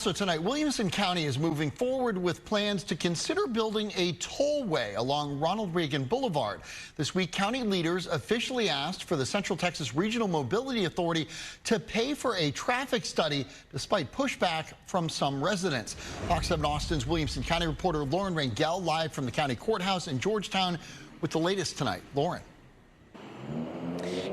So tonight, Williamson County is moving forward with plans to consider building a tollway along Ronald Reagan Boulevard. This week, county leaders officially asked for the Central Texas Regional Mobility Authority to pay for a traffic study, despite pushback from some residents. Fox 7 Austin's Williamson County reporter Lauren Rangel live from the county courthouse in Georgetown with the latest tonight. Lauren.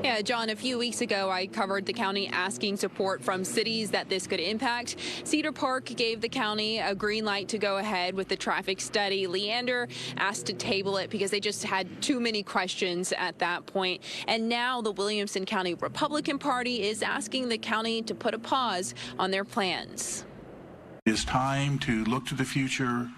Yeah, John, a few weeks ago, I covered the county asking support from cities that this could impact. Cedar Park gave the county a green light to go ahead with the traffic study. Leander asked to table it because they just had too many questions at that point. And now the Williamson County Republican Party is asking the county to put a pause on their plans. It's time to look to the future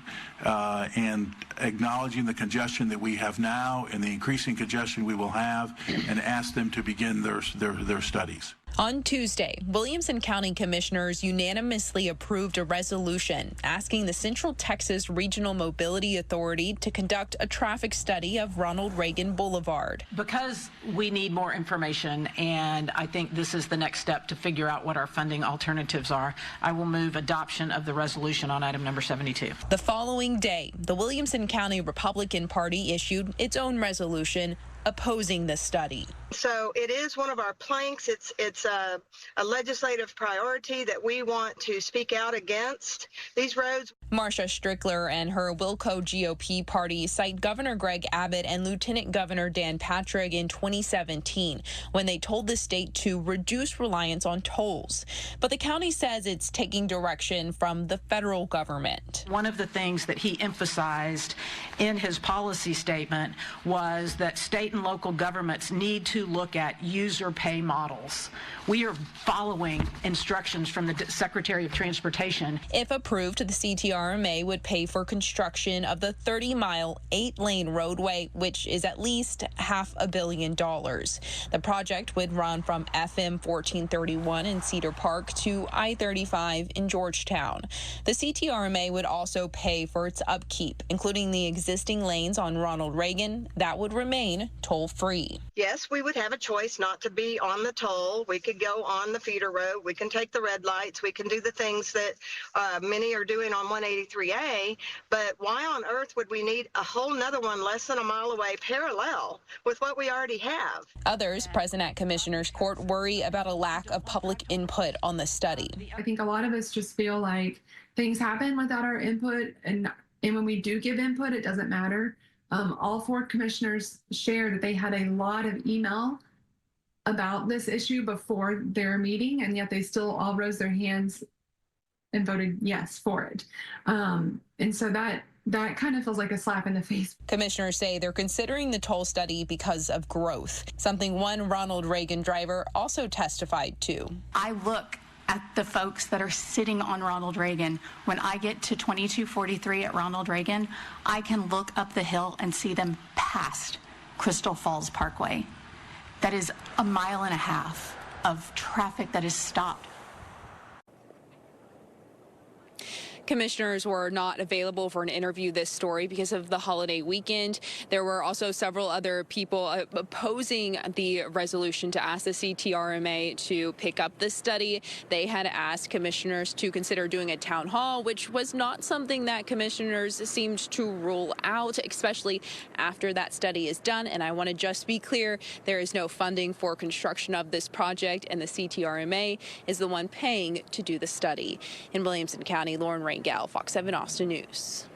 and acknowledging the congestion that we have now and the increasing congestion we will have, and ask them to begin their studies. On Tuesday, Williamson County commissioners unanimously approved a resolution asking the Central Texas Regional Mobility Authority to conduct a traffic study of Ronald Reagan Boulevard. Because we need more information, and I think this is the next step to figure out what our funding alternatives are, I will move adoption of the resolution on item number 72. The following day, the Williamson County Republican Party issued its own resolution opposing the study. So it is one of our planks. It's a legislative priority that we want to speak out against these roads. Marcia Strickler and her Wilco GOP party cite Governor Greg Abbott and Lieutenant Governor Dan Patrick in 2017 when they told the state to reduce reliance on tolls. But the county says it's taking direction from the federal government. One of the things that he emphasized in his policy statement was that state and local governments need to look at user pay models. We are following instructions from the Secretary of Transportation. If approved, the CTRMA would pay for construction of the 30-mile, 8-lane roadway, which is at least $500 million. The project would run from FM 1431 in Cedar Park to I-35 in Georgetown. The CTRMA would also pay for its upkeep, including the existing lanes on Ronald Reagan that would remain toll-free. Yes, we would have a choice not to be on the toll. We could go on the feeder road. We can take the red lights. We can do the things that many are doing on 183A. But why on earth would we need a whole nother one less than a mile away parallel with what we already have? Others present at Commissioner's Court worry about a lack of public input on the study. I think a lot of us just feel like things happen without our input, and when we do give input, it doesn't matter. All 4 commissioners shared that they had a lot of email about this issue before their meeting, and yet they still all rose their hands and voted yes for it. And so that kind of feels like a slap in the face. Commissioners say they're considering the toll study because of growth, something one Ronald Reagan driver also testified to. I look at the folks that are sitting on Ronald Reagan. When I get to 2243 at Ronald Reagan, I can look up the hill and see them past Crystal Falls Parkway. That is a mile and a half of traffic that is stopped. Commissioners were not available for an interview this story because of the holiday weekend. There were also several other people opposing the resolution to ask the CTRMA to pick up the study. They had asked commissioners to consider doing a town hall, which was not something that commissioners seemed to rule out, especially after that study is done. And I want to just be clear, there is no funding for construction of this project, and the CTRMA is the one paying to do the study. In Williamson County, Lauren Rangel, Fox 7 Austin News.